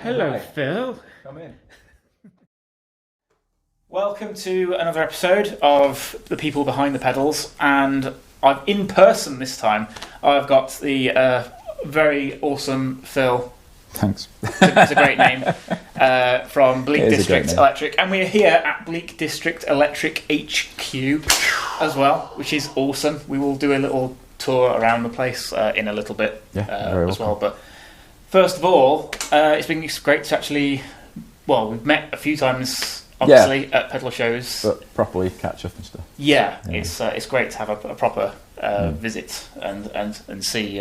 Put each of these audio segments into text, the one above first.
Hello, Hi. Phil. Come in. Welcome to another episode of The People Behind the Pedals, and I'm in person this time. I've got the very awesome Phil. Thanks. It's a great name. From Bleak It is a District great name. Electric, and we're here at Bleak District Electric HQ as well, which is awesome. We will do a little tour around the place in a little bit as well. But first of all, it's been great to actually, well, we've met a few times, obviously, at pedal shows. But properly catch up and stuff. Yeah. It's great to have a proper visit and see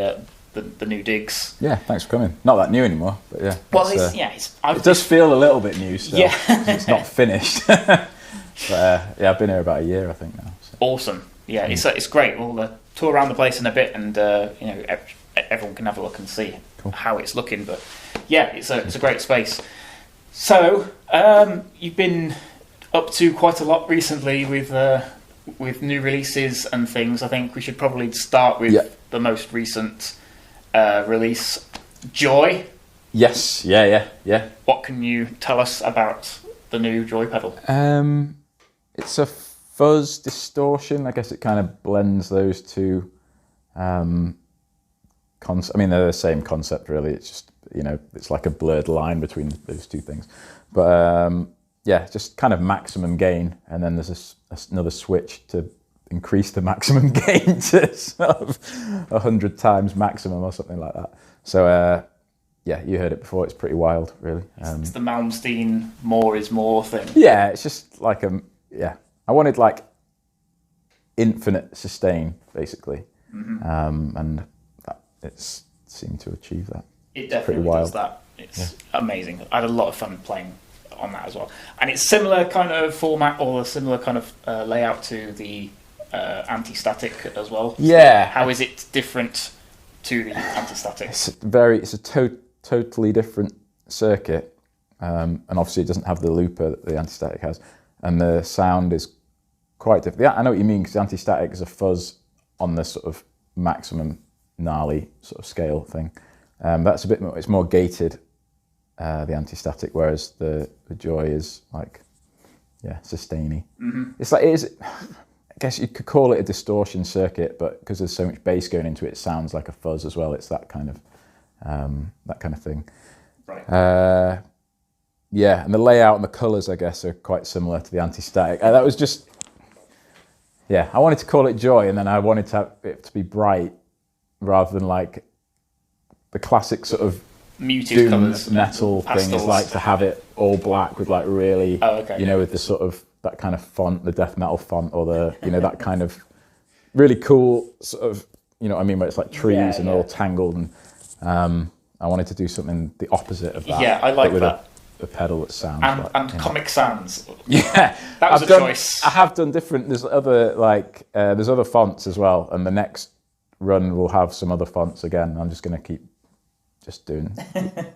the new digs. Yeah, thanks for coming. Not that new anymore, but yeah. Well, it does feel a little bit new still. Yeah. It's not finished. But yeah, I've been here about a year, I think now. So. Awesome. Yeah, it's great. We'll tour around the place in a bit, and everyone can have a look and see how it's looking. But yeah, it's a great space. So you've been up to quite a lot recently with new releases and things. I think we should probably start with the most recent release, Joy. Yes. Yeah. What can you tell us about the new Joy pedal? It's a fuzz distortion. I guess it kind of blends those two. I mean, they're the same concept, really. It's just, it's like a blurred line between those two things. But yeah, just kind of maximum gain, and then there's another switch to increase the maximum gain to sort of 100 times maximum or something like that. So yeah, you heard it before. It's pretty wild, really. It's the Malmsteen more is more thing. Yeah, it's just like I wanted like infinite sustain, basically, and it seemed to achieve that. It definitely does that. It's amazing. I had a lot of fun playing on that as well, and it's similar kind of format or a similar kind of layout to the Antistatic as well. Yeah. How is it different to the Antistatic? It's a totally different circuit, and obviously it doesn't have the looper that the Antistatic has, and the sound is quite different. Yeah, I know what you mean, because the Antistatic is a fuzz on the sort of maximum gnarly sort of scale thing. That's a bit more. It's more gated, the Antistatic, whereas the Joy is like, sustainy. It's like I guess you could call it a distortion circuit, but because there's so much bass going into it, it sounds like a fuzz as well. It's that kind of thing. Right. Yeah, and the layout and the colours, I guess, are quite similar to the Antistatic. That was just, I wanted to call it Joy, and then I wanted to have it to be bright rather than like the classic sort of muted doom colours, metal pastels. thing is like to have it all black with like really, okay. With the sort of that kind of font, the death metal font, or the that kind of really cool sort of, what I mean, where it's like trees and all tangled, and I wanted to do something the opposite of that. Yeah, I like with that. A pedal that sounds and Comic Sans. Yeah, that was a choice. I have done different. There's other fonts as well, and the next run will have some other fonts again. I'm just going to keep just doing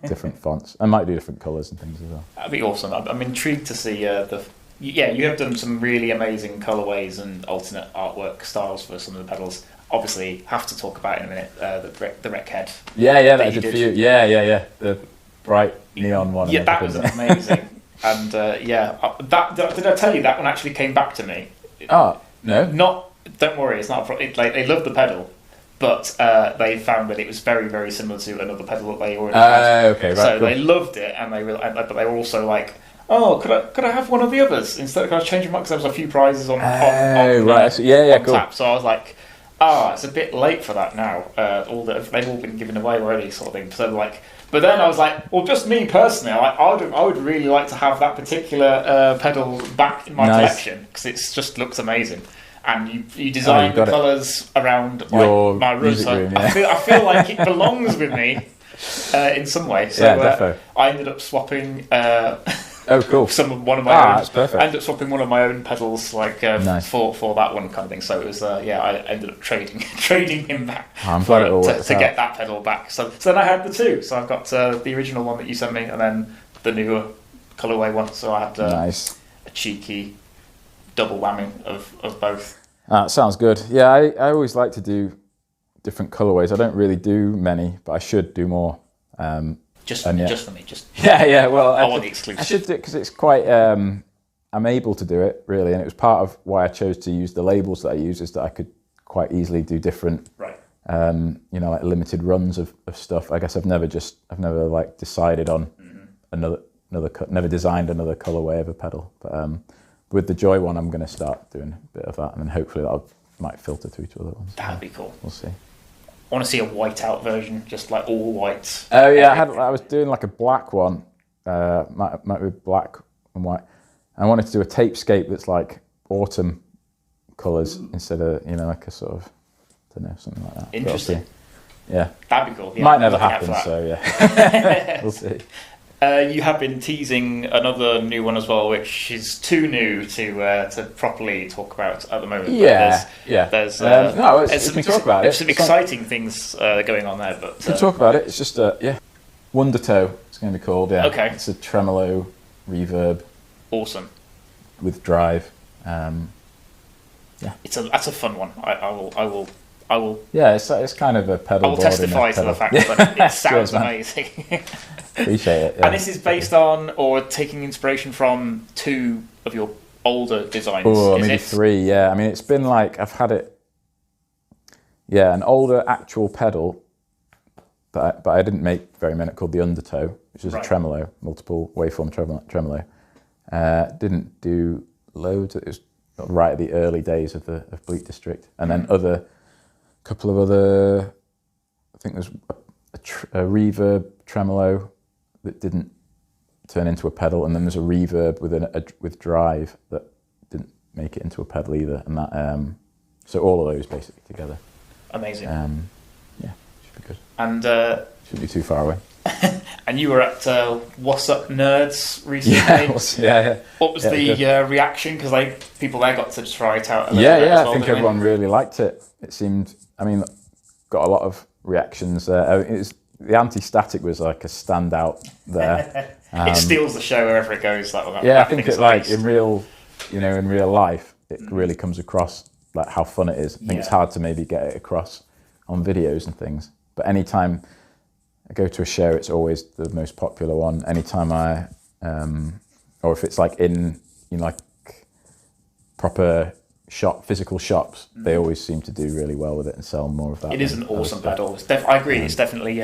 different fonts. I might do different colours and things as well. That'd be awesome. I'm intrigued to see you have done some really amazing colourways and alternate artwork styles for some of the pedals. Obviously, have to talk about in a minute the Rec Head. Yeah, that I did for you. Yeah. The bright neon one. Yeah, that was amazing. And did I tell you that one actually came back to me? Oh no. Don't worry, it's not a problem. Like, they loved the pedal, but they found that it was very, very similar to another pedal that they already had. Okay, right. So cool. they loved it, and but they were also like, oh, could I have one of the others instead? Could I change them up? Because there was a few prizes on right. on Cool. tap. So I was like, it's a bit late for that now. They've all been given away already, sort of thing. So like, but then I was like, well, just me personally, I would really like to have that particular pedal back in my collection, because it just looks amazing. And you designed the colours around my room, so room, I feel like it belongs with me in some way. So I ended up swapping. Cool. One of my own. That's perfect. I ended up swapping one of my own pedals, like nice. for that one kind of thing. So it was I ended up trading him back. I'm glad it all worked to out. get that pedal back. So then I had the two. So I've got the original one that you sent me, and then the newer colourway one. So I had nice. a cheeky double whammy of both. That sounds good. Yeah, I always like to do different colourways. I don't really do many, but I should do more. Just for me. Yeah. Well, I want the exclusive. I should do it because it's quite. I'm able to do it really, and it was part of why I chose to use the labels that I use, is that I could quite easily do different. Right. Like limited runs of stuff. I guess I've never like decided on never designed another colorway of a pedal. But with the Joy one, I'm going to start doing a bit of that, and then hopefully that might filter through to other ones. That'd be cool. We'll see. I want to see a white out version, just like all white. Oh yeah, I was doing like a black one, might be black and white. I wanted to do a tapescape that's like autumn colours instead of like a sort of, I don't know, something like that. Interesting. Yeah. That'd be cool. Yeah, might never happen, so yeah. We'll see. You have been teasing another new one as well, which is too new to properly talk about at the moment. Yeah, There's we can talk about it. Some exciting things going on there, but we can talk about it. It's just Wondertow. It's going to be called. Yeah. Okay. It's a tremolo reverb. Awesome. With drive. That's a fun one. I will. Yeah, it's kind of a pedal. I will testify to the fact that it sounds amazing. Appreciate it. Yeah. And this is based on or taking inspiration from 2 of your older designs. Oh, maybe 3. Yeah, I mean it's been like I've had it. Yeah, an older actual pedal, but I didn't make very many, called the Undertow, which is a tremolo, multiple waveform tremolo. Didn't do loads. It was right at the early days of Bleak District, and then couple of other. I think there's a reverb tremolo that didn't turn into a pedal, and then there's a reverb with drive that didn't make it into a pedal either, and that. So all of those basically together. Amazing. Yeah, should be good. And shouldn't be too far away. And you were at What's Up Nerds recently. Yeah. What was the reaction? Because people there got to try it out. I think everyone really liked it. It seemed. I mean, got a lot of reactions there. The Antistatic was like a standout there. It steals the show wherever it goes. I think it like in real life, it really comes across like how fun it is. I think it's hard to maybe get it across on videos and things. But anytime I go to a show, it's always the most popular one. Anytime or if it's like in like proper physical shops, they always seem to do really well with it and sell more of that. It is an awesome pedal. I agree. It's definitely.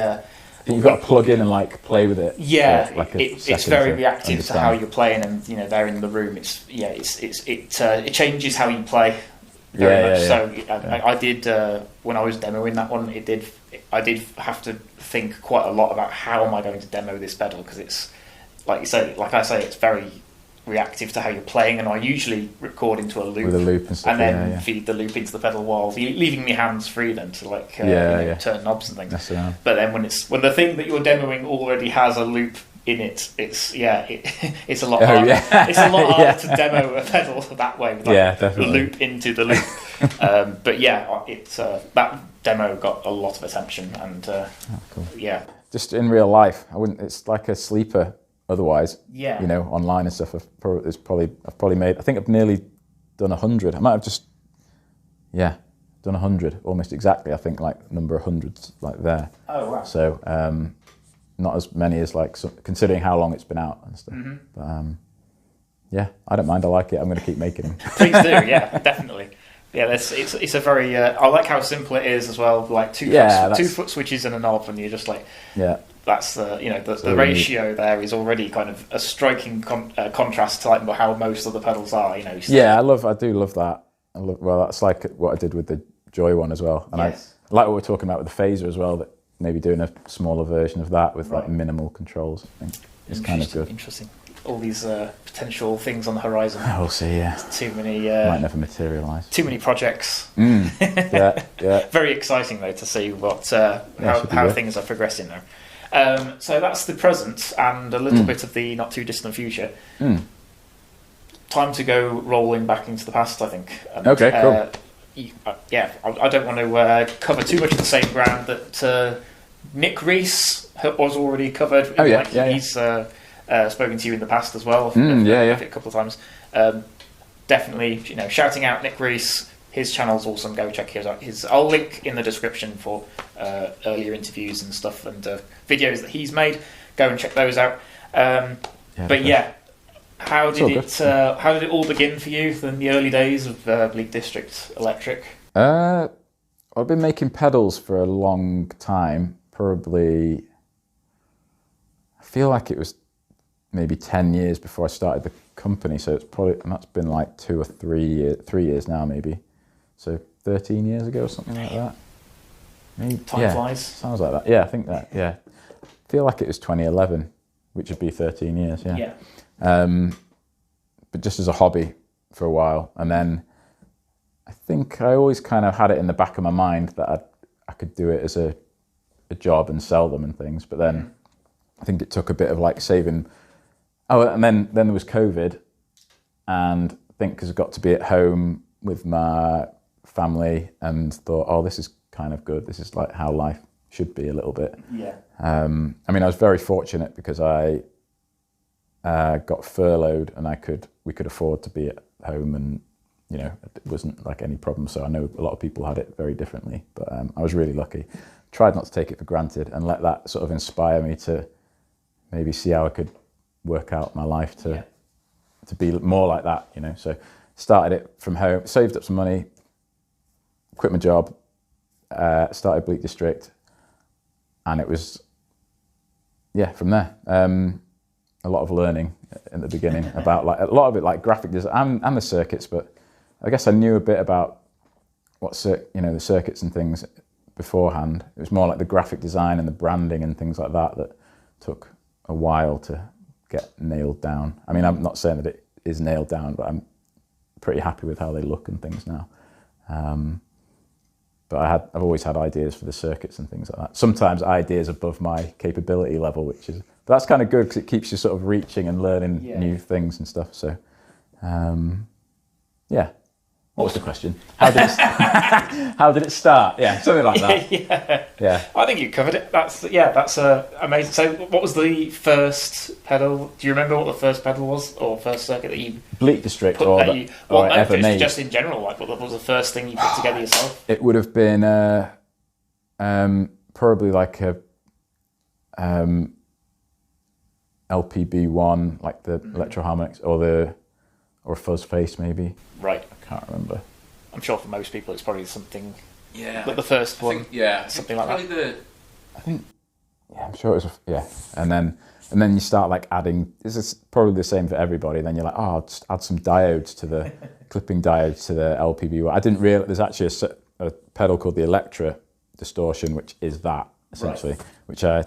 You've got to plug in and like play with it. Yeah, it's very reactive to how you're playing, and they're in the room. It changes how you play. Very much. So I did when I was demoing that one. I did have to think quite a lot about how am I going to demo this pedal, because it's like I say, it's very reactive to how you're playing, and I usually record into a loop, with a loop and stuff, and then feed the loop into the pedal while leaving my hands free then to turn knobs and things. But then when the thing that you're demoing already has a loop in it, it's a lot harder. It's a lot harder to demo a pedal that way with the loop into the loop. But it's that demo got a lot of attention, and cool. Just in real life, it's like a sleeper. Otherwise, yeah, online and stuff. I've probably made. I think I've nearly done 100. I might have just, done 100 almost exactly. I think like number 100's like there. Oh wow. So not as many as like considering how long it's been out and stuff. Mm-hmm. But I don't mind. I like it. I'm going to keep making them. Please do. Yeah, definitely. Yeah, it's a very. I like how simple it is as well. Like two foot switches and a knob, and you're just like. Yeah. That's the ratio there is already kind of a striking contrast to like how most of the pedals are. Yeah, I do love that. That's like what I did with the Joy one as well, and I like what we're talking about with the phaser as well. That maybe doing a smaller version of that with like minimal controls. I think is kind of good. Interesting. All these potential things on the horizon. We'll see. Yeah. Too many. Might never materialise. Too many projects. Yeah. Very exciting though to see how things are progressing now. So that's the present and a little bit of the not too distant future. Time to go rolling back into the past, I think. Okay, cool. I don't want to cover too much of the same ground that Nick Rees was already covered. He's spoken to you in the past as well. A couple of times. Definitely, shouting out Nick Rees. His channel's awesome. Go check his out. I'll link in the description for earlier interviews and stuff and videos that he's made. go and check those out. How did it all begin for you in the early days of Bleak District Electric? I've been making pedals for a long time. Probably, I feel like it was maybe 10 years before I started the company. So it's probably, and that's been like 2 or 3 years, 3 years now maybe. So 13 years ago or something like that. Maybe, Time flies. Sounds like that. Yeah, I think that. Yeah, I feel like it was 2011, which would be 13 years. Yeah. But just as a hobby for a while, and then I think I always kind of had it in the back of my mind that I could do it as a job and sell them and things. But then I think it took a bit of like saving. Oh, and then there was COVID, and I think because I got to be at home with my family and thought, oh, this is kind of good. This is like how life should be a little bit. Yeah. I mean, I was very fortunate because I got furloughed and we could afford to be at home, and you know, it wasn't like any problem. So I know a lot of people had it very differently, but I was really lucky. Tried not to take it for granted and let that sort of inspire me to maybe see how I could work out my life to be more like that, you know. So started it from home, saved up some money, quit my job, started Bleak District, and it was, from there. A lot of learning in the beginning about like a lot of it like graphic design and the circuits, but I guess I knew a bit about the circuits and things beforehand. It was more like the graphic design and the branding and things like that took a while to get nailed down. I mean, I'm not saying that it is nailed down, but I'm pretty happy with how they look and things now. But I've always had ideas for the circuits and things like that. Sometimes ideas above my capability level, but that's kind of good because it keeps you sort of reaching and learning new things and stuff. So, What was the question? How did it start? Yeah, something like that. Yeah. I think you covered it. That's amazing. So, what was the first pedal? Do you remember what the first pedal was, or first circuit that you Bleak District, ever made? Just in general, like what was the first thing you put together yourself? It would have been probably like a LPB1, like the Electro-Harmonix, or a fuzz face maybe. Right. I can't remember. I'm sure for most people it's probably something. Yeah. Like the first one. Something like that. I'm sure it was. And then you start like adding. This is probably the same for everybody. Then you're like, I'll just add some diodes to the clipping diodes to the LPB. I didn't realize there's actually a pedal called the Electra Distortion, which is that essentially, which I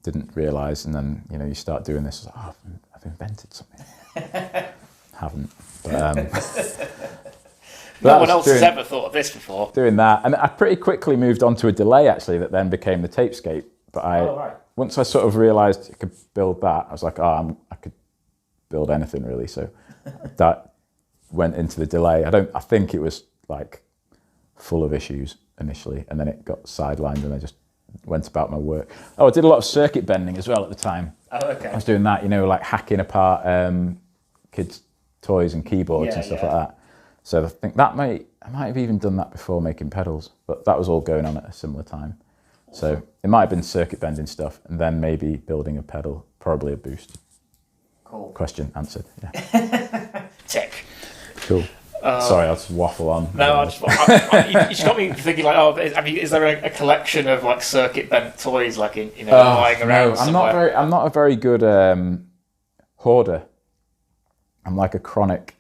didn't realize. And then you start doing this. Like, I've invented something. Haven't. No one else has ever thought of this before. Doing that, and I pretty quickly moved on to a delay actually that then became the Tapescape. But once I sort of realised I could build that, I was like, I could build anything really. So that went into the delay. I think it was like full of issues initially, and then it got sidelined, and I just went about my work. I did a lot of circuit bending as well at the time. Oh, okay. I was doing that, like hacking apart kids' toys and keyboards and stuff like that. So I think I might have even done that before making pedals, but that was all going on at a similar time. So it might have been circuit bending stuff, and then maybe building a pedal, probably a boost. Cool. Question answered. Yeah. Tick. Cool. Sorry, I'll just waffle on. No, you just got me thinking like, is there a collection of like circuit bent toys like lying around? No, I'm not a very good hoarder. I'm like a chronic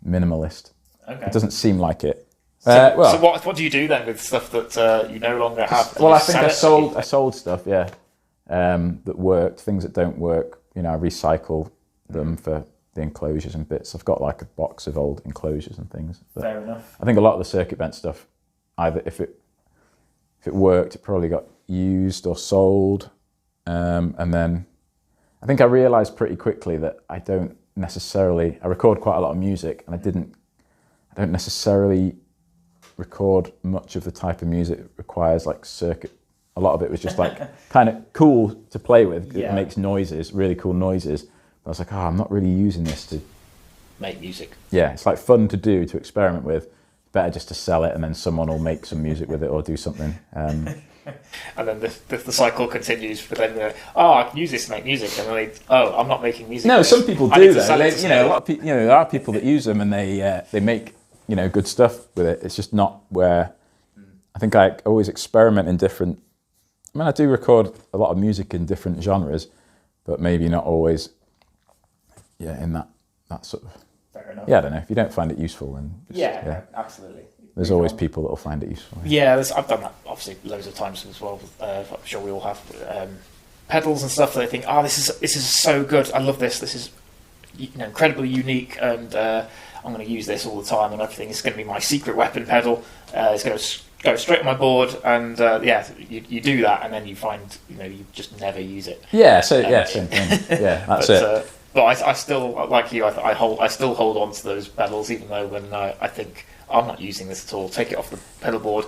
minimalist. Okay. It doesn't seem like it. So what do you do then with stuff that you no longer have? Well, I think I sold stuff, that worked. Things that don't work, I recycle them for the enclosures and bits. I've got like a box of old enclosures and things. But fair enough. I think a lot of the circuit bent stuff, either if it worked, it probably got used or sold, and then I think I realised pretty quickly that I record quite a lot of music, and I don't necessarily record much of the type of music that requires like circuit. A lot of it was just like kind of cool to play with. It makes noises, really cool noises. But I was like, I'm not really using this to make music. Yeah, it's like fun to do, to experiment with. Better just to sell it, and then someone will make some music with it or do something. And then the cycle continues. But then, I can use this to make music, and then I'm not making music. No, some people do though. A lot of people, there are people that use them and they make good stuff with it. It's just not where I think I always experiment in different. I mean, I do record a lot of music in different genres, but maybe not always. Yeah, in that sort of. Fair enough. Yeah, I don't know. If you don't find it useful, then absolutely. There's always people that will find it useful. Yeah, I've done that obviously loads of times as well. I'm sure we all have pedals and stuff that I think, this is so good. I love this. This is incredibly unique, and I'm going to use this all the time, and everything. It's going to be my secret weapon pedal. It's going to go straight on my board, and you do that, and then you find you just never use it. Yeah. So same thing. Yeah, that's it. But I still, like you, I still hold on to those pedals, even though when I think I'm not using this at all, take it off the pedal board,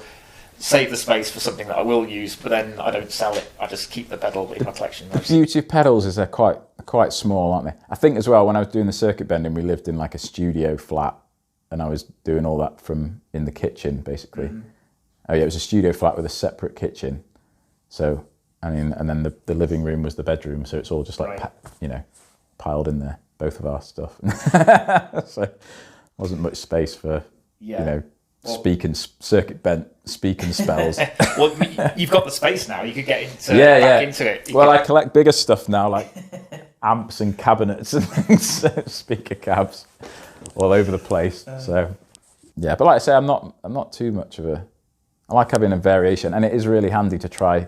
save the space for something that I will use, but then I don't sell it. I just keep the pedal in my collection. The beauty of pedals is they're quite small, aren't they? I think as well, when I was doing the circuit bending, we lived in like a studio flat, and I was doing all that from in the kitchen, basically. Mm-hmm. Oh yeah, it was a studio flat with a separate kitchen. So, and then the living room was the bedroom, so it's all just like, piled in there, both of our stuff. So wasn't much space for, circuit bent speaking spells. Well, you've got the space now. You could get into it. I collect bigger stuff now, like amps and cabinets and things, speaker cabs all over the place. So, yeah, but like I say, I'm not too much of a. I like having a variation, and it is really handy to try,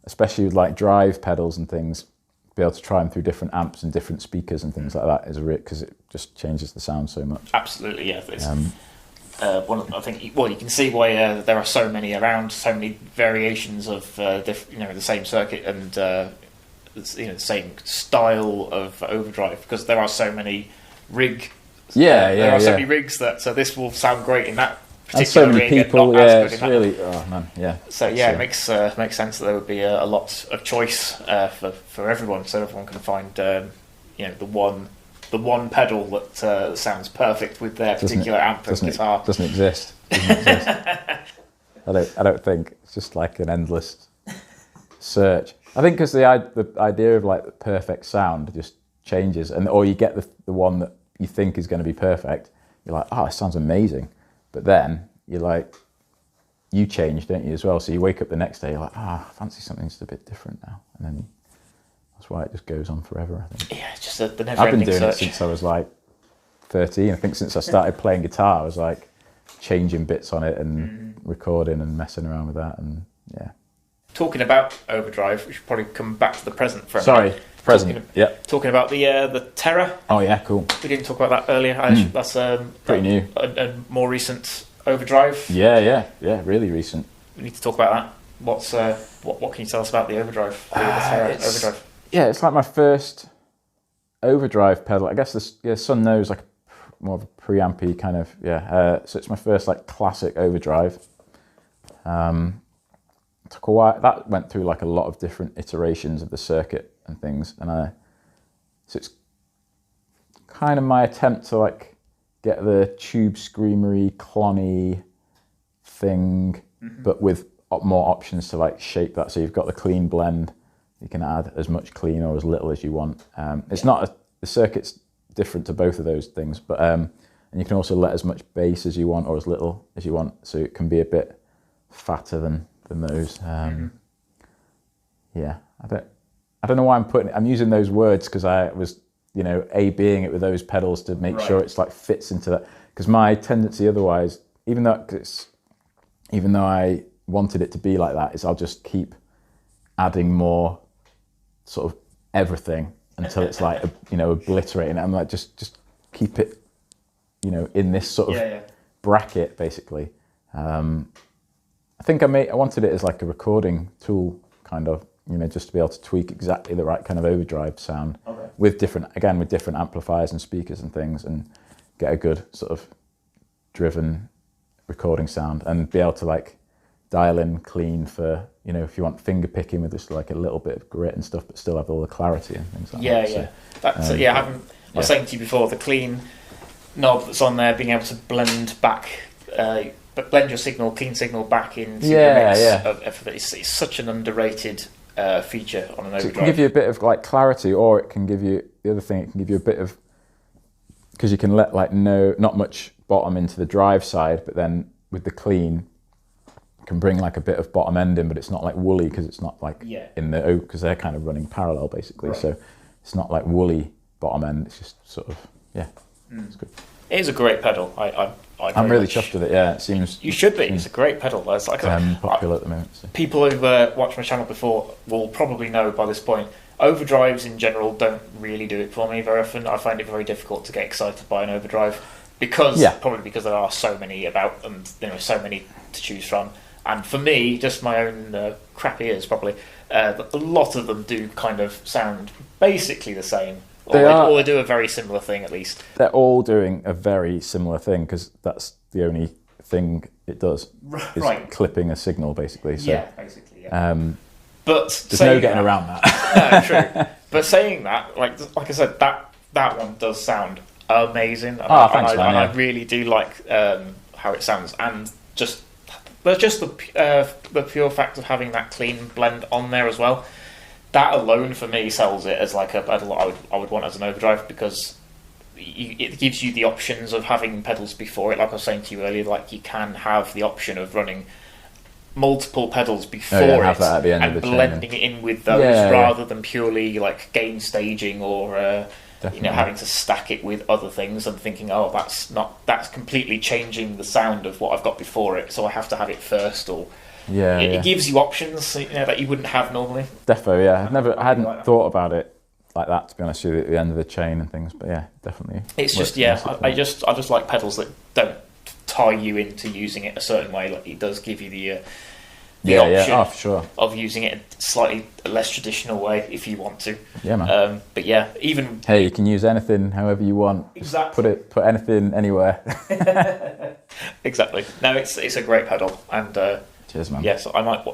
especially with like drive pedals and things. Be able to try them through different amps and different speakers and things like that is because it just changes the sound so much. Absolutely, yeah. I think you can see why there are so many around, so many variations of the same circuit and the same style of overdrive, because there are so many rigs. There are so many rigs so this will sound great in that. And so many people, it's really, oh man, yeah. So it makes sense that there would be a lot of choice for everyone, so everyone can find the one pedal that sounds perfect with their particular amp and guitar. Doesn't exist. I don't think it's just like an endless search. I think because the idea of like the perfect sound just changes, or you get the one that you think is going to be perfect. You're like, it sounds amazing. But then you're like, you change, don't you, as well? So you wake up the next day, you're like, I fancy something just a bit different now. And then that's why it just goes on forever, I think. Yeah, it's just the never-ending search. I've been doing it since I was like 13. I think since I started playing guitar, I was like changing bits on it and recording and messing around with that. And yeah. Talking about Overdrive, we should probably come back to the present for a minute. Present. Talking about the Terra. Oh yeah, cool. We didn't talk about that earlier. That's pretty new. A more recent Overdrive. Yeah, really recent. We need to talk about that. What can you tell us about the Overdrive? The Terra Overdrive. Yeah, it's like my first Overdrive pedal. I guess Sun knows, like more of a preampy kind of so it's my first like classic Overdrive. Took a while. That went through like a lot of different iterations of the circuit and things, and so it's kind of my attempt to like get the tube screamery clonny thing, but with more options to like shape that. So you've got the clean blend. You can add as much clean or as little as you want. It's not the circuit's different to both of those things, but and you can also let as much bass as you want or as little as you want. So it can be a bit fatter than those. I don't know why I'm using those words, because I was, A-Bing it with those pedals to make sure it's like fits into that. Because my tendency otherwise, even though I wanted it to be like that, is I'll just keep adding more sort of everything until it's like, obliterating it. I'm like, just keep it, in this sort of bracket, basically. I think I wanted it as like a recording tool, kind of, just to be able to tweak exactly the right kind of overdrive sound with different amplifiers and speakers and things, and get a good sort of driven recording sound, and be able to like dial in clean for, if you want finger picking with just like a little bit of grit and stuff, but still have all the clarity and things like that. So, I was saying to you before, the clean knob that's on there, being able to blend back blend your signal, clean signal back into Yeah, the mix. It's such an underrated feature on an overdrive. So it can give you a bit of like clarity, or it can give you the other thing. It can give you a bit of, because you can let like not much bottom into the drive side, but then with the clean, it can bring like a bit of bottom end in, but it's not like woolly because it's not like in the oak, because they're kind of running parallel basically. Right. So it's not like woolly bottom end. It's just sort of it's good. It is a great pedal. I'm really chuffed with it. Yeah, it seems you should be. It's a great pedal. It's like popular at the moment. So. People who've watched my channel before will probably know by this point. Overdrives in general don't really do it for me very often. I find it very difficult to get excited by an overdrive probably because there are so many about them. So many to choose from. And for me, just my own crap ears probably. A lot of them do kind of sound basically the same. Or they do a very similar thing, at least. They're all doing a very similar thing, because that's the only thing it does. Is clipping a signal, basically. So, yeah, basically, yeah. But there's no getting around that. No, true. But saying that, like I said, that one does sound amazing. Thanks, man. I really do like how it sounds, and just the pure fact of having that clean blend on there as well. That alone for me sells it as like a pedal I would want as an overdrive, because it gives you the options of having pedals before it. Like I was saying to you earlier, like you can have the option of running multiple pedals before it have that at the end and of the blending it in with those rather than purely like gain staging or having to stack it with other things and thinking, that's completely changing the sound of what I've got before it, so I have to have it first. Or it gives you options that you wouldn't have normally. Defo, yeah. I hadn't thought about it like that, to be honest with you, at the end of the chain and things. But yeah, definitely. It's just I just like pedals that don't tie you into using it a certain way. Like it does give you the option for sure. of using it a slightly less traditional way if you want to. Yeah, man. But yeah, even you can use anything however you want. Exactly. Put anything anywhere. Exactly. No, it's a great pedal, and cheers, man. Yeah, so I might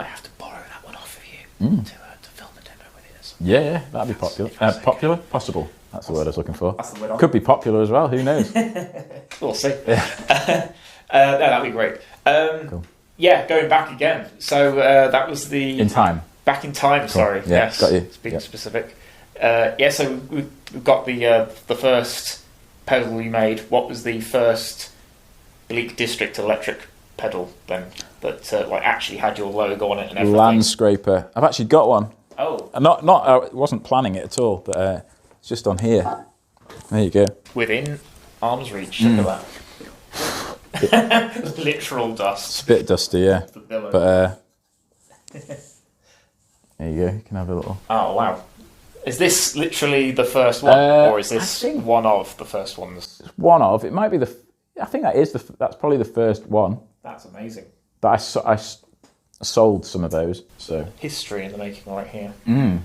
have to borrow that one off of you to film a demo with it. Yeah, that'd be popular. Popular, possible. That's the word I was looking for. That's the word. Could be popular as well. Who knows? We'll see. Yeah. No, that'd be great. Cool. Yeah, going back again. So that was the in time. Back in time. Cool. Sorry. Yeah, yes. Got you. Being specific. So we've got the first pedal we made. What was the first Bleak District Electric pedal then that actually had your logo on it and everything? Landscraper. I've actually got one. Oh. I wasn't planning it at all, but it's just on here. There you go. Within arm's reach. Look at that. Literal dust. It's a bit dusty, yeah. But there you go. You can have a little. Oh wow! Is this literally the first one, or is this one of the first ones? It's one of. It might be the. I think that's probably the first one. That's amazing. But I sold some of those. So history in the making right here. And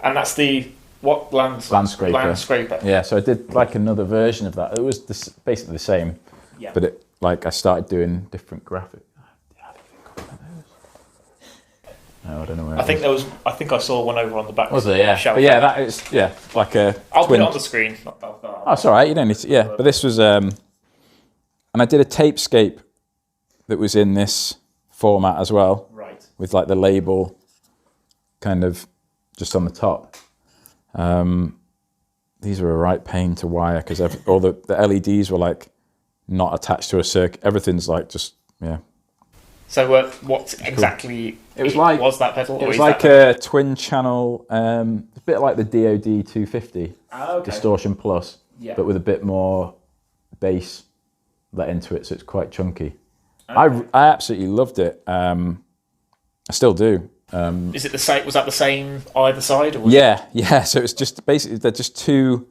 that's the. What landscraper? Landscraper. Yeah, so I did like another version of that. It was basically the same, but I started doing different graphics. No, I don't know where. I think I saw one over on the back. Was it? Yeah. But yeah, that is like a. I'll put it on the screen. Oh, it's all right. You don't need to. Yeah, but this was and I did a tapescape that was in this format as well. Right. With like the label, kind of, just on the top. These were a right pain to wire because all the LEDs were like not attached to a circuit. Everything's like just So what exactly was that pedal? It was like a twin channel, a bit like the DoD 250 Distortion Plus, but with a bit more bass let into it, so it's quite chunky. Okay. I absolutely loved it. I still do. Is it the same? Was that the same either side? Or yeah. So it's just basically they're just two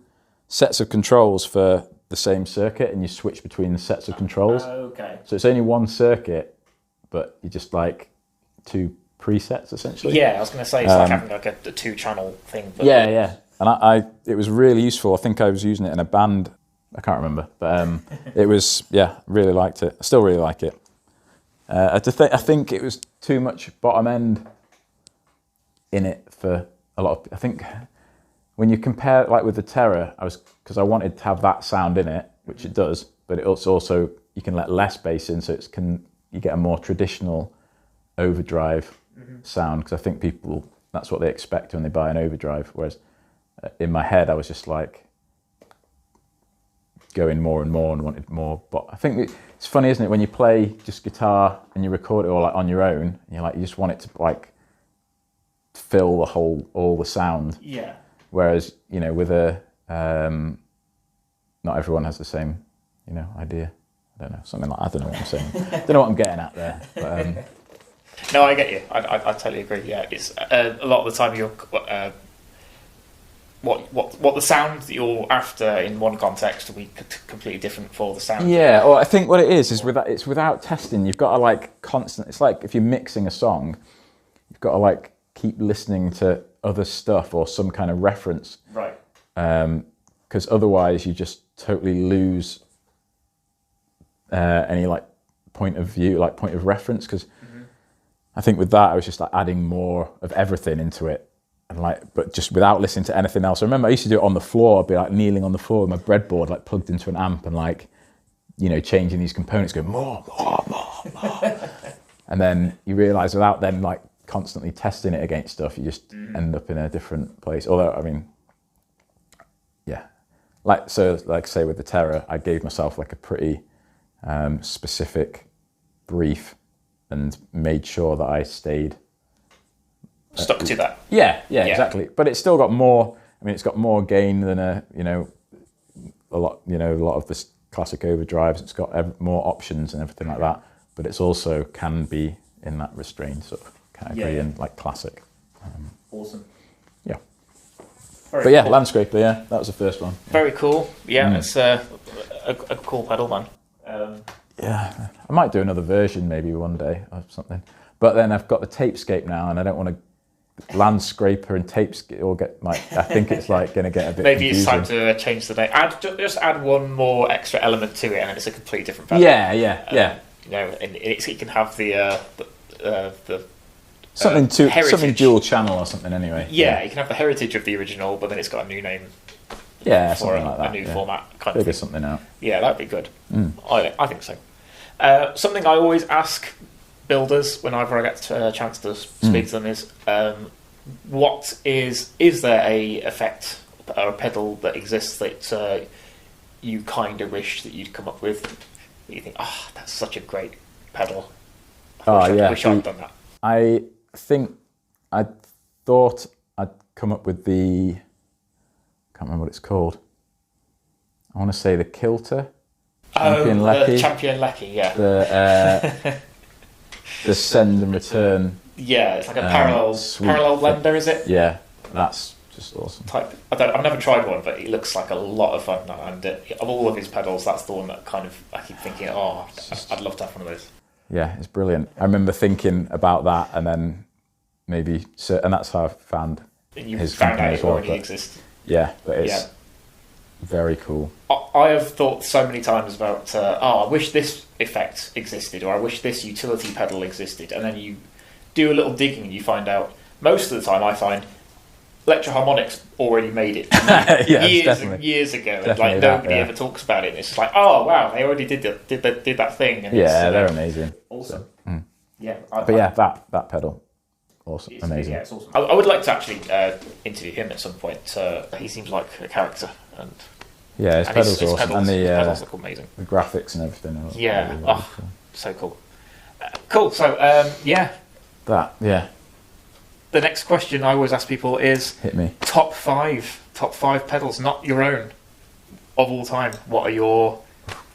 sets of controls for the same circuit, and you switch between the sets of controls. Okay. So it's only one circuit, but you just like two presets essentially. Yeah, I was going to say it's like having like a two-channel thing. But yeah. And it was really useful. I think I was using it in a band. I can't remember, but it was really liked it. I still really like it. I think it was too much bottom end in it for a lot of. I think when you compare like with the Terra, because I wanted to have that sound in it, which it does, but it's also you can let less bass in, so you get a more traditional overdrive sound, because I think people, that's what they expect when they buy an overdrive, whereas in my head I was just like going more and more and wanted more. But I think it's funny, isn't it, when you play just guitar and you record it all like on your own, and you're like, you just want it to like fill all the sound. Yeah. Whereas, you know, with a not everyone has the same, you know, idea. I don't know, something like, I don't know what I'm saying. Don't know what I'm getting at there. But, no, I get you. I totally agree. Yeah, it's a lot of the time you're what the sound that you're after in one context will be completely different for the sound. Yeah, well, I think what it is it's without testing. You've got to like constant. It's like if you're mixing a song, you've got to like keep listening to other stuff or some kind of reference. Right. Because otherwise you just totally lose any like point of view, like point of reference. Because I think with that I was just like adding more of everything into it, and like, but just without listening to anything else. I remember I used to do it on the floor. I'd be like kneeling on the floor with my breadboard like plugged into an amp and like, you know, changing these components, going more. And then you realise without then like constantly testing it against stuff, you just end up in a different place. Although, I mean, yeah, like say with the Terra, I gave myself like a pretty specific brief and made sure that I stayed stuck to that. Yeah, exactly. But it's still got more. I mean, it's got more gain than a lot of this classic overdrives. It's got more options and everything like that. But it's also can be in that restrained sort of category and like classic. Awesome. Yeah. Very but yeah, cool. Landscraper. Yeah, that was the first one. Very cool. Yeah, it's a cool pedal, man. Yeah, I might do another version maybe one day or something. But then I've got the Tapescape now, and I don't want to Landscraper and Tapescape or get like. I think it's like going to get a bit. Maybe confusing. it's time to change the name. Just add one more extra element to it, and it's a completely different pedal. Yeah. You know, and it can have the something dual channel or something anyway. Yeah, you can have the heritage of the original, but then it's got a new name. Yeah, for something like that. A new format kind Figure of thing. something out. Yeah, that'd be good. I think so. Something I always ask builders whenever I get a chance to speak to them is, is there a effect or a pedal that exists that you kind of wish that you'd come up with? That you think, that's such a great pedal. I wish I'd done that. I think I thought I'd come up with the. Can't remember what it's called. I want to say the Kilter. Champion Lecky, yeah. The send and return. Yeah, it's like a parallel blender, is it? Yeah, that's just awesome. I've never tried one, but it looks like a lot of fun. And of all of his pedals, that's the one that kind of I keep thinking, I'd love to have one of those. Yeah, it's brilliant. I remember thinking about that, and then and that's how I found his found out as it well, already exists. Yeah, but it's very cool. I have thought so many times about, I wish this effect existed, or I wish this utility pedal existed, and then you do a little digging and you find out, most of the time I find, Electro-Harmonix already made it years and years ago, and like nobody ever talks about it. And it's just like, oh wow, they already did that thing. And they're amazing. Awesome. So, Yeah. That pedal. Awesome, amazing. Yeah, it's awesome. I would like to actually interview him at some point. He seems like a character, and his pedals are awesome, and the pedals look amazing. The graphics and everything. Really cool. So cool. Cool. So The next question I always ask people is: hit me. Top five pedals, not your own, of all time. What are your?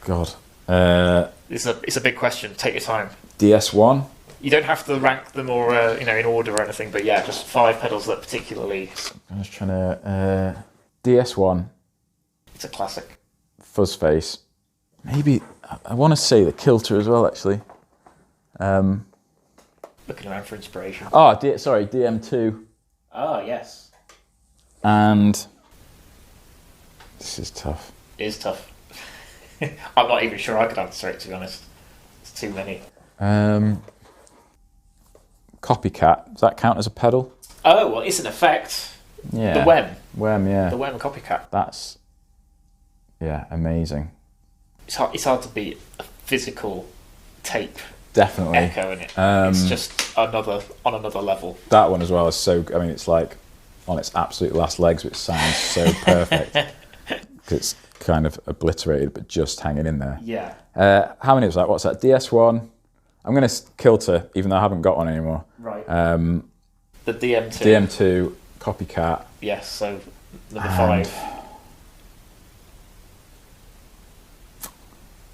God. It's a big question. Take your time. DS1. You don't have to rank them or in order or anything, but yeah, just 5 pedals that particularly. I was trying to DS1. It's a classic. Fuzzface. Maybe I want to say the Kilter as well, actually. Looking around for inspiration. DM2. Oh yes. And this is tough. It is tough. I'm not even sure I could answer it, to be honest. It's too many. Copycat, does that count as a pedal? Oh, well, it's an effect. Yeah. The WEM. WEM, yeah. The WEM Copycat. That's, amazing. it's hard to beat a physical tape Definitely. echo in it. It's just on another level. That one as well is so. I mean, it's like on its absolute last legs, but it sounds so perfect. It's kind of obliterated, but just hanging in there. Yeah. How many was that? What's that? DS1. I'm going to kilter, even though I haven't got one anymore. Right. The DM2. DM2, copycat. Yes. So number 5.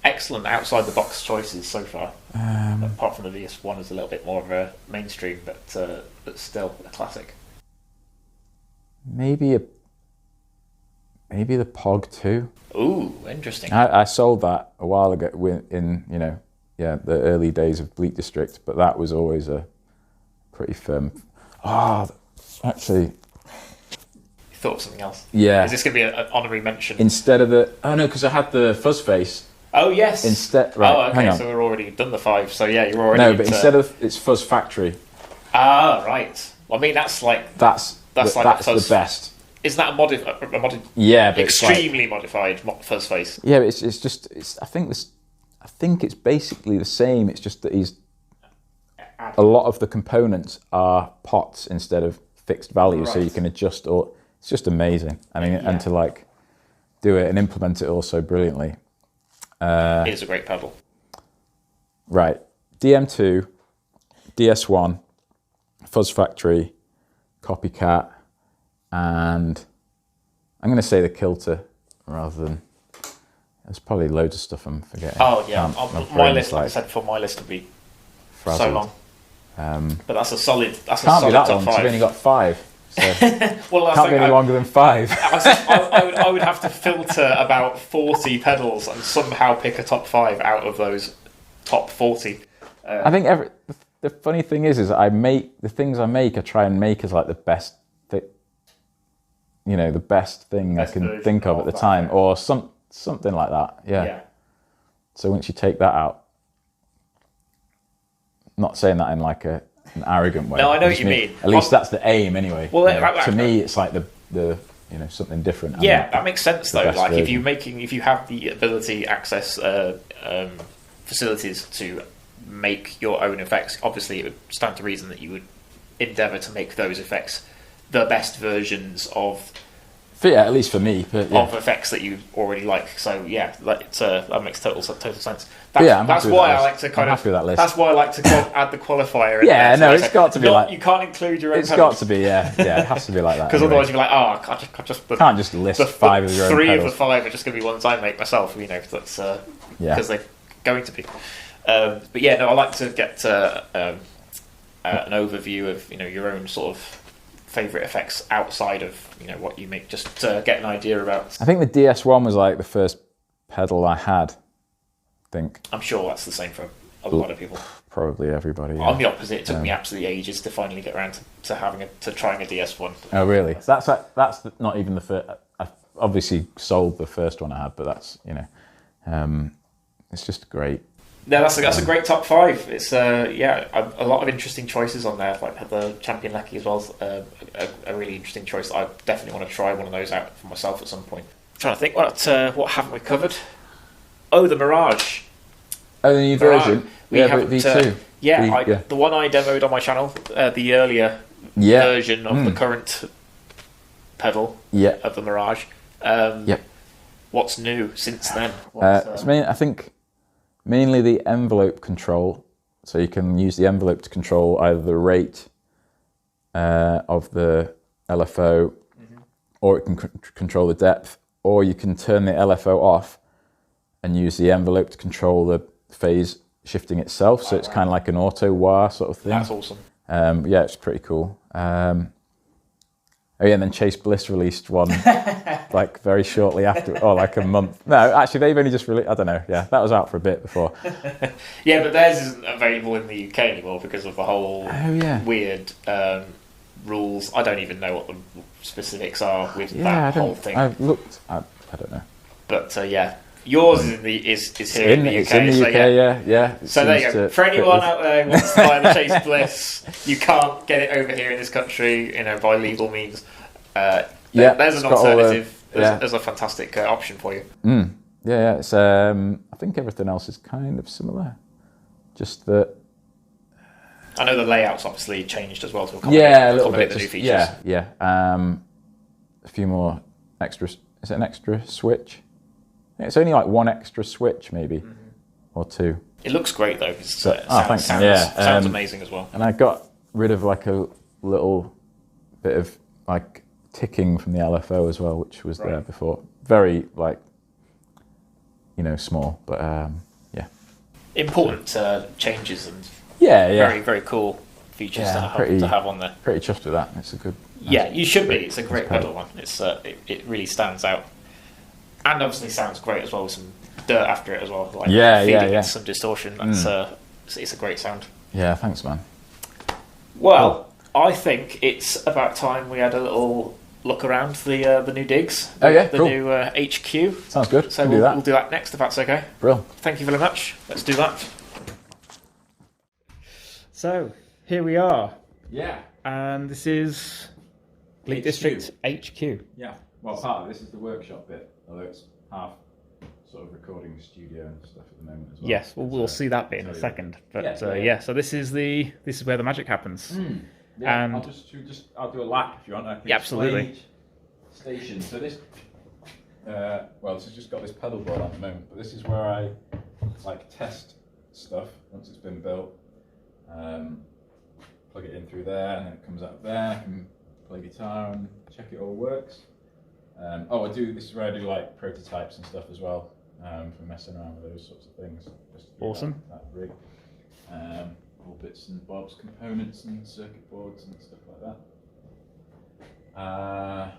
Excellent outside the box choices so far. Apart from the DS1 is a little bit more of a mainstream, but still a classic. Maybe the POG 2. Ooh, interesting. I sold that a while ago in the early days of Bleak District, but that was always a pretty firm. Actually, You thought of something else? Yeah. Is this going to be an honorary mention? Instead of because I had the fuzz face. Oh yes. Right, oh, okay. hang on. So we're already done the 5. So yeah, you're already. No, but instead of it's Fuzz Factory. Ah, right. Well, I mean, that's that's the best. Isn't that a modified? Yeah, but extremely modified fuzz face. Yeah, but it's. I think it's basically the same. It's just that a lot of the components are pots instead of fixed values, so you can adjust all. It's just amazing. I mean, and to do it and implement it all so brilliantly. It is a great pedal. Right, DM2, DS1, Fuzz Factory, Copycat, and I'm going to say the Kilter rather than. There's probably loads of stuff I'm forgetting. Oh yeah, my list, like I said before, my list would be frazzled. So long. But that's a solid. That's can't a solid be that top long. 5. You've only got 5. So well, can't be any longer than 5. I would have to filter about 40 pedals and somehow pick a top 5 out of those top 40. I think the funny thing is I make the things I try and make as like the best, the best thing I can think of at the time, or something like that. Yeah. So once you take that out, not saying that in like an arrogant way. No, I know what you mean. At least that's the aim, anyway. Well, to me, it's like the something different. Yeah, that makes sense though. Like if you have the ability, access, facilities to make your own effects, obviously it would stand to reason that you would endeavour to make those effects the best versions of. At least for me, but of effects that you already like. So yeah, that makes total sense. That's why I like to kind of. That's why I like to add the qualifier. Yeah, no, it's got to be like you can't include your own. It's got to be, yeah, it has to be like that. Because otherwise you'd be like, can't just list 5 of your own. 3 of the 5 are just going to be ones I make myself. That's because they're going to be. But yeah, no, I like to get an overview of your own sort of favourite effects outside of what you make, just to get an idea about. I think the DS1 was like the first pedal I had. I think. I'm sure that's the same for a lot of people. Probably everybody. Yeah. I'm the opposite. It took me absolutely ages to finally get around to trying a DS1. Oh really? That's not even the first. I obviously sold the first one I had, but that's it's just great. No, that's a great top 5. It's a lot of interesting choices on there. Like the Champion Lecky as well, a really interesting choice. I definitely want to try one of those out for myself at some point. I'm trying to think what haven't we covered? Oh, the Miraj. Oh, the new version. We haven't. V2. The one I demoed on my channel, the earlier version of the current pedal of the Miraj. What's new since then? I think. Mainly the envelope control, so you can use the envelope to control either the rate of the LFO, or it can control the depth, or you can turn the LFO off and use the envelope to control the phase shifting itself, so it's kind of like an auto wah sort of thing. That's awesome. Yeah, it's pretty cool. And then Chase Bliss released one like very shortly after, or like a month. No, actually, they've only just released. I don't know. Yeah, that was out for a bit before. Yeah, but theirs isn't available in the UK anymore because of the whole weird rules. I don't even know what the specifics are with that whole thing. I've looked. I don't know. But yours is here in the UK. It's in the UK, yeah. So there you go. For anyone out there who wants to buy the Chase Bliss, you can't get it over here in this country, by legal means. There's an alternative. There's a fantastic option for you. Yeah, it's, I think everything else is kind of similar. Just that... I know the layout's obviously changed as well to accommodate, Yeah, a little bit. the new Just, features. yeah. A few more extra... Is it an extra switch? It's only like one extra switch, maybe, or two. It looks great though. Thanks. Sounds amazing as well. And I got rid of like a little bit of like ticking from the LFO as well, which was there before. Very like, small, but yeah. Important changes and very, very cool features to have on there. Pretty chuffed with that. It's a good. Yeah, you should be. It's a great pedal one. It's it really stands out, and obviously sounds great as well with some dirt after it as well. Like feeding some distortion. That's it's a great sound. Yeah, thanks, man. Well, I think it's about time we had a little look around the new digs. The new HQ. Sounds good. So we'll do that next if that's okay. Brill. Thank you very much. Let's do that. So here we are. Yeah. And this is Bleak District HQ. Yeah. Well, part of this is the workshop bit, although it's half sort of recording studio and stuff at the moment as well. Yes, we'll see that bit in a second. But so this is where the magic happens. Yeah, and I'll do a lap if you want. Yeah, absolutely. Station. So this, this has just got this pedal board at the moment, but this is where I like test stuff once it's been built. Plug it in through there, and then it comes out there. I can play guitar and check it all works. This is where I do like prototypes and stuff as well, for messing around with those sorts of things. Just awesome. That rig. All bits and bobs, components and circuit boards and stuff like that.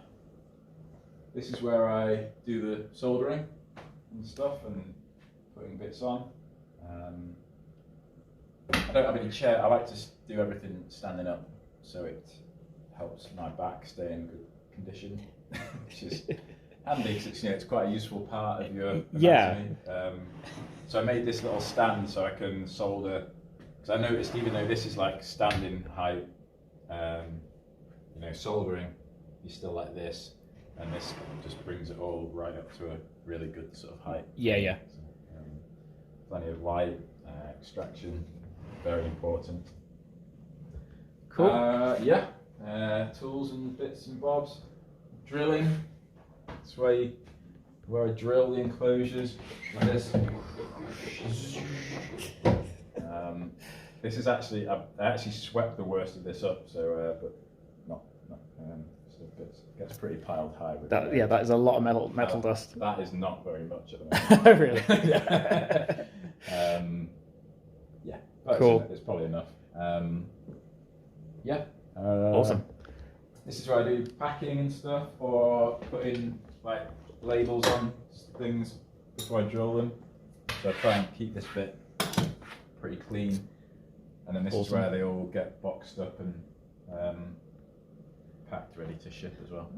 This is where I do the soldering and stuff and putting bits on. I don't have any chair. I like to do everything standing up, so it helps my back stay in good condition, which is handy because it's quite a useful part of your anatomy. So I made this little stand so I can solder. Because I noticed even though this is like standing height, soldering, you still like this, and this just brings it all right up to a really good sort of height. Yeah. So, plenty of light, extraction, very important. Cool. Tools and bits and bobs. Drilling. That's where I drill the enclosures like this. This is actually, I actually swept the worst of this up, so but not it gets pretty piled high with that. That is a lot of metal dust. That is not very much at the moment. Really? But cool. It's probably enough. Awesome. This is where I do packing and stuff, or putting like labels on things before I drill them. So I try and keep this bit pretty clean. And then this is where they all get boxed up and packed, ready to ship as well.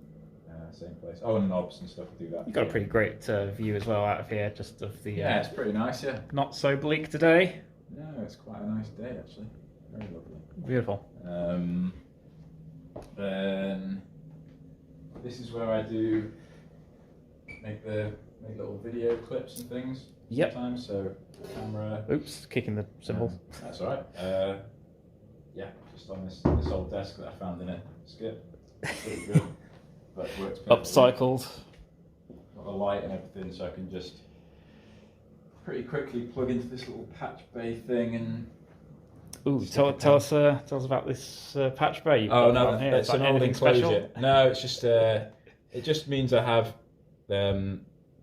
Same place. Oh, and knobs and stuff do that. You've got a pretty great view as well out of here, just of the... it's pretty nice, yeah. Not so bleak today. No, it's quite a nice day, actually. Very lovely. Beautiful. Then this is where I do make little video clips and things. Yep. Sometimes, so camera. Oops, kicking the cymbals. That's all right. Just on this old desk that I found in a skip. Pretty good. But it works perfectly. Upcycled. Got a light and everything, so I can just pretty quickly plug into this little patch bay thing and. Ooh, tell us about this patch bay. Oh no, it's an old enclosure. No, it's just it just means I have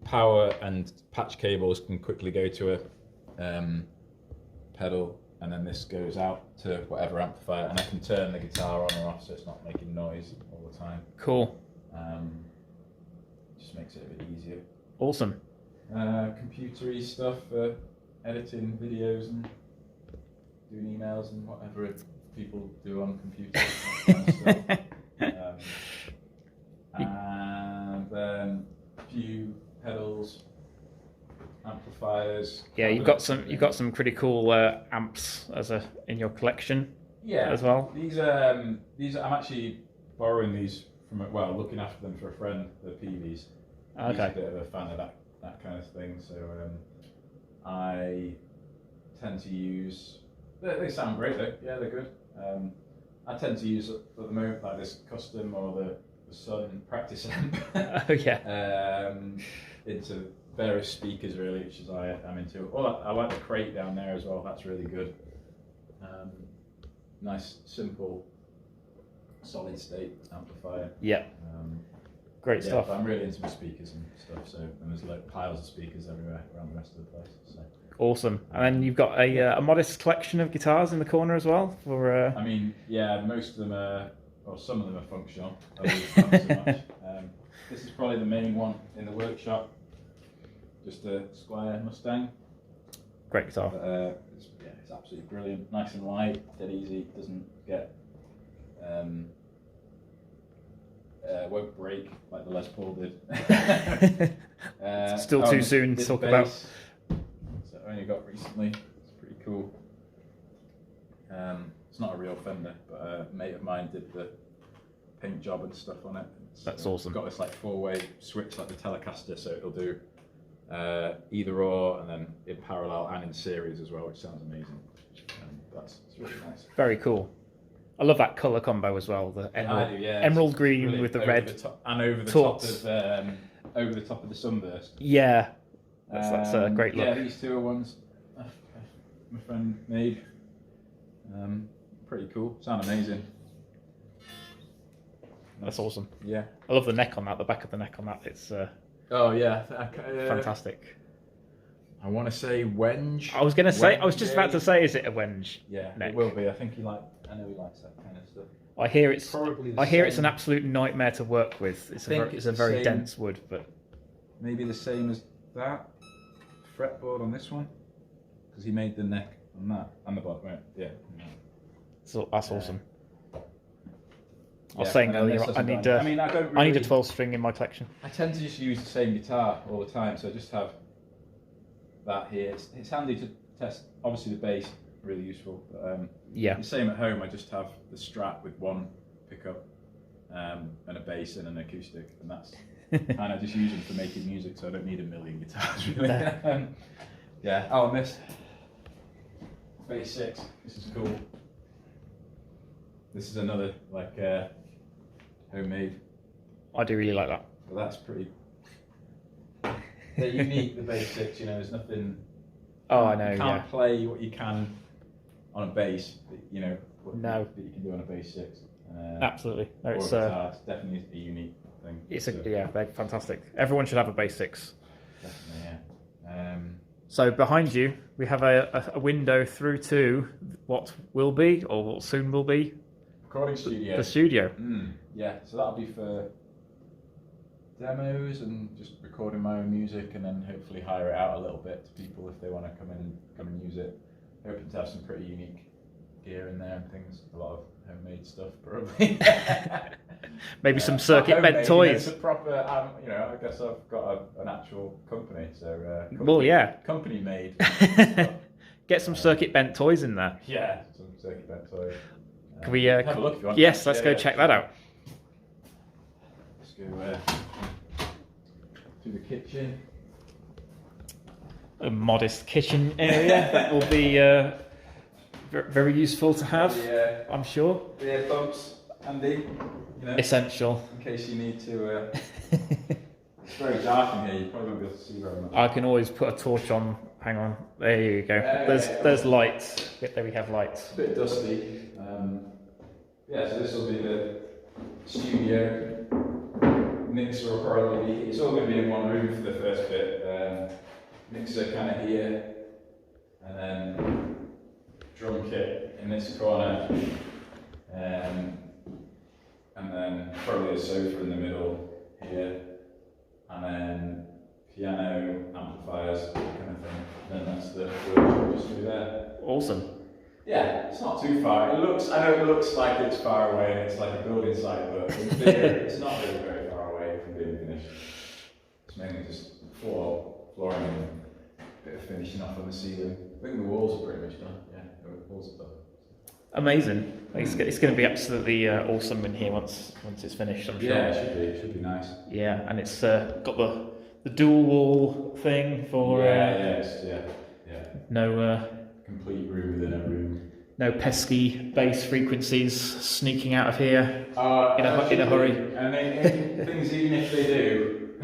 power and patch cables can quickly go to a pedal, and then this goes out to whatever amplifier, and I can turn the guitar on or off so it's not making noise all the time. Cool. Just makes it a bit easier. Awesome. Computery stuff for editing videos and doing emails and whatever people do on computers. And then a few pedals, amplifiers. Yeah, you've got some pretty cool amps in your collection. Yeah, as well. These I'm actually borrowing these from looking after them for a friend, the PVs. Okay. He's a bit of a fan of that that kind of thing. So I tend to use. They sound great though. Yeah, they're good. I tend to use at the moment like this custom or the Sun practice amp. Oh yeah. Into various speakers really, which is I'm into. Oh, I like the crate down there as well. That's really good. Nice, simple, solid state amplifier. Yeah. Great stuff. I'm really into my speakers and stuff. So and there's like piles of speakers everywhere around the rest of the place. So. Awesome. And then you've got a modest collection of guitars in the corner as well. For I mean, yeah, most of them are, or some of them are functional. Others not so much. This is probably the main one in the workshop. Just a Squire Mustang. Great guitar. But, it's absolutely brilliant. Nice and light, dead easy. Doesn't get won't break like the Les Paul did. Still too soon to talk about. So I only got recently. It's pretty cool. It's not a real Fender, but a mate of mine did the paint job and stuff on it. That's awesome. Got this like 4-way switch like the Telecaster, so it'll do either or, and then in parallel and in series as well, which sounds amazing. It's really nice. Very cool. I love that colour combo as well. The emerald, yeah. Emerald green with the red and over the torts. over the top of the Sunburst. Yeah, that's a great look. Yeah, these two are ones my friend made. Pretty cool. Sound amazing. That's awesome. Yeah. I love the neck on that. The back of the neck on that. It's oh yeah, fantastic. I want to say wenge. I was going to say. I was just about to say, is it a wenge? Yeah, neck? It will be. I know he likes that kind of stuff. I hear it's. Probably it's an absolute nightmare to work with. It's a very dense wood, but maybe the same as that fretboard on this one, because he made the neck on that and the bottom. Right? Yeah. So that's awesome. I was saying earlier, I need a 12 string in my collection. I tend to just use the same guitar all the time, so I just have that here. It's handy to test. Obviously, the bass really useful. But, yeah. The same at home. I just have the Strat with one pickup and a bass and an acoustic, and that's kind of just using for making music. So I don't need a million guitars really. Yeah. Oh, I missed bass 6. This is cool. This is another homemade. I do really like that. But that's pretty. They're unique. The bass 6, there's nothing. Oh, I know. You can't play what you can on a bass, but, no. that you can do on a bass 6. Absolutely. No, it's definitely a unique thing. They're fantastic. Everyone should have a bass 6. Definitely, yeah. So behind you, we have a window through to what will be, or what soon will be, recording studio. The studio. Yeah, so that'll be for demos and just recording my own music, and then hopefully hire it out a little bit to people if they want to come and use it. Hoping to have some pretty unique gear in there and things. A lot of homemade stuff, probably. Maybe some circuit bent toys. It's a proper. I guess I've got an actual company, so. Company made. Get some circuit bent toys in there. Yeah, some circuit bent toys. Can we have a look if you want? Yes, let's go check that out. Let's go to the kitchen. A modest kitchen area that will be very useful to have, I'm sure. The earphones handy, essential. In case you need to. It's very dark in here. You probably won't be able to see very much. I can always put a torch on. Hang on. There you go. There's lights. There we have lights. It's a bit dusty. So this will be the studio. Mixer will probably be. It's all going to be in one room for the first bit. Mixer kind of here, and then drum kit in this corner, and then probably a sofa in the middle here, and then piano, amplifiers, that kind of thing. And then that's the workshop just through there. Awesome. Yeah, it's not too far. I know it looks like it's far away and it's like a building site, but in theory, it's not really very far away from being finished. It's mainly just flooring and a bit of finishing off on the ceiling. I think the walls are pretty much done. Yeah, the walls are done. Amazing. It's going to be absolutely awesome in here once it's finished, I'm sure. Yeah, it should be nice. Yeah, and it's got the dual wall thing for no complete room within a room. No pesky bass frequencies sneaking out of here in a hurry. And things, even if they do,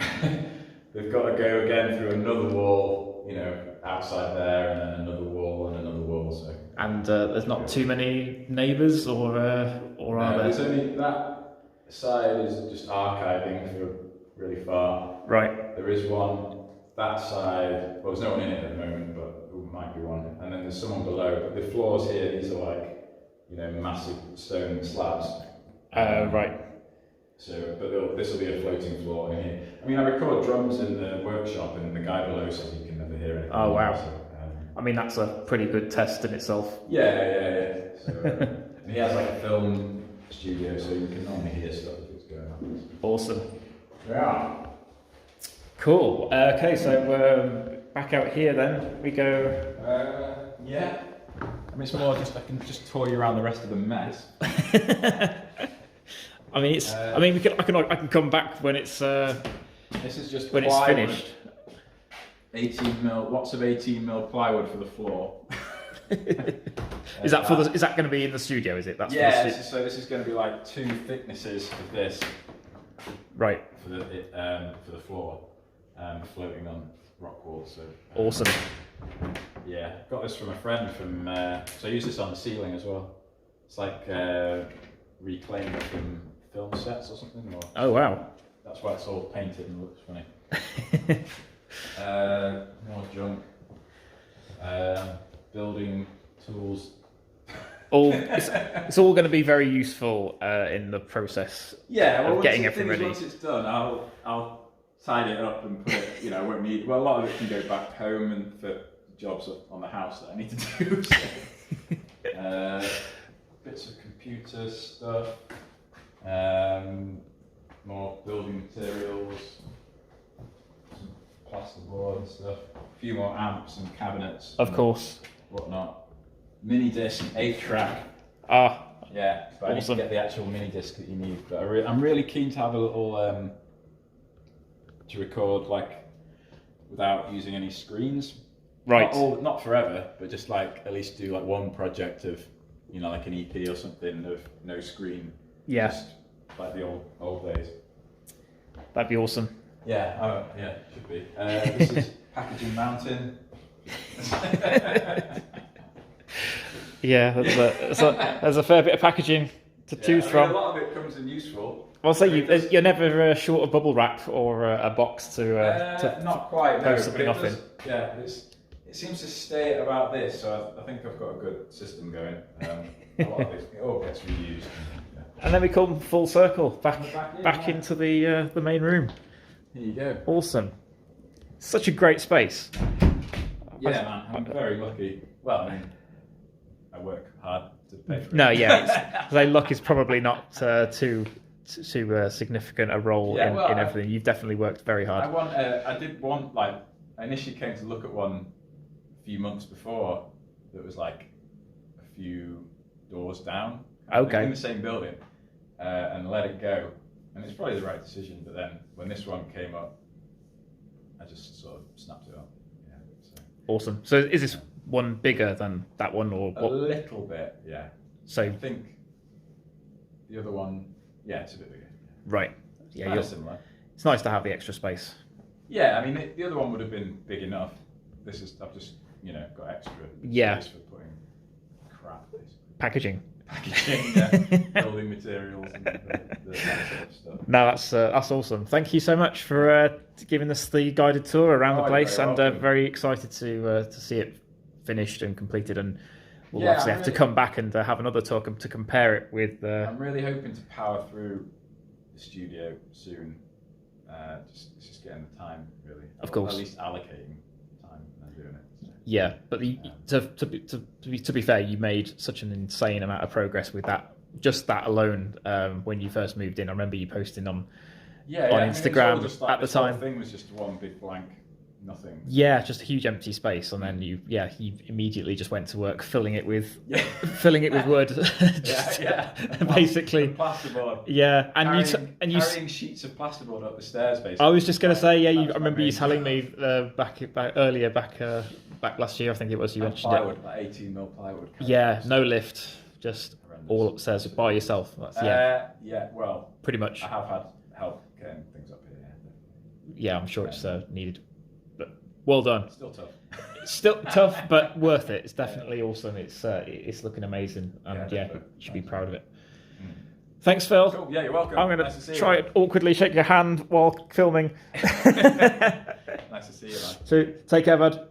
they've got to go again through another wall, outside there, and then another wall and another wall. So. And there's not too many neighbours, or are there? There's only that side is just archiving for really far. Right. There is one that side. Well, there's no one in it at the moment, but there might be one. And then there's someone below. But the floors here, these are like, massive stone slabs. Right. So, but this will be a floating floor in here. I mean, I record drums in the workshop, and the guy below says he can never hear anything. Oh wow! So, I mean, that's a pretty good test in itself. Yeah. So, he has like a film studio, so you can normally hear stuff if it's going on. Awesome. Yeah. Cool. Okay, so back out here then we go. Yeah. I mean, it's more just I can just tour you around the rest of the mess. I mean, it's. I mean, I can come back when it's. This is just when plywood. It's finished. 18mm, lots of 18mm plywood for the floor. Is that going to be in the studio? Is it? That's so this is going to be like 2 thicknesses of this. Right. For the floor, floating on rock walls. So. Awesome. Yeah, got this from a friend from. So I use this on the ceiling as well. It's like reclaimed from film sets or something. Or, oh wow! That's why it's all painted and looks funny. More junk. Building tools. It's all going to be very useful in the process. Yeah, well, of getting everything ready. Once it's done, I'll tidy it up and put it. I won't need. Well, a lot of it can go back home and for jobs on the house that I need to do. So. Bits of computer stuff. More building materials. Some plasterboard and stuff. A few more amps and cabinets. Of course. Whatnot. Mini disc, 8-track. Ah. Yeah, but I need to get the actual mini disc that you need. But I'm really keen to have a little to record like without using any screens. Right. Not forever, but just like at least do like one project of like an EP or something of no screen. Yeah. Just like the old days. That'd be awesome. Yeah. Yeah. Should be. This is Packaging Mountain. Yeah, there's a fair bit of packaging to choose from. A lot of it comes in useful. Well, so you're never short of bubble wrap or a box to not quite. post something off in. Yeah, it seems to stay at about this, so I think I've got a good system going. A lot of it all gets reused. And then we come full circle back into the main room. Here you go. Awesome. Such a great space. Yeah, man, I'm very lucky. Well, I mean, I work hard to pay for it. No, yeah, luck is probably not too significant a role in everything. You've definitely worked very hard. I did want, like, I initially came to look at one a few months before that was like a few doors down. Okay. In the same building, and let it go. And it's probably the right decision, but then when this one came up, I just sort of snapped it up. Yeah, so. Awesome. So is this one bigger than that one, or what? A little bit, yeah. So I think the other one, yeah, it's a bit bigger. Right. Yeah, kind of similar. It's nice to have the extra space. Yeah, I mean the other one would have been big enough. This is I've just got extra space for putting crap basically. Packaging, yeah. Building materials and that sort of stuff. No, that's awesome. Thank you so much for giving us the guided tour around the place, and very excited to see it finished and completed. And we'll obviously have to come back and have another talk to compare it with. I'm really hoping to power through the studio soon. Just getting the time really. Of course. At least allocating time and doing it. So. Yeah, but to be fair, you made such an insane amount of progress with that. Just that alone, when you first moved in, I remember you posting on Instagram I mean, it was all just, like, at the time. The whole thing was just one big blank nothing. Yeah, just a huge empty space, and then you immediately just went to work filling it with wood. Basically. Plasterboard. Yeah, and carrying sheets of plasterboard up the stairs. Basically. I was just going to say, I remember you telling me back last year, I think it was. You mentioned plywood, like 18mm plywood. Yeah, no lift, just all upstairs by yourself. That's, well, pretty much. I have had help getting things up here. Yeah, I'm sure it's needed, but well done. Still tough. Still tough, but worth it. It's definitely awesome. It's looking amazing, and you should be proud of it. Thanks, Phil. Cool. Yeah, you're welcome. I'm going to try it awkwardly shake your hand while filming. Nice to see you, man. So take care, bud.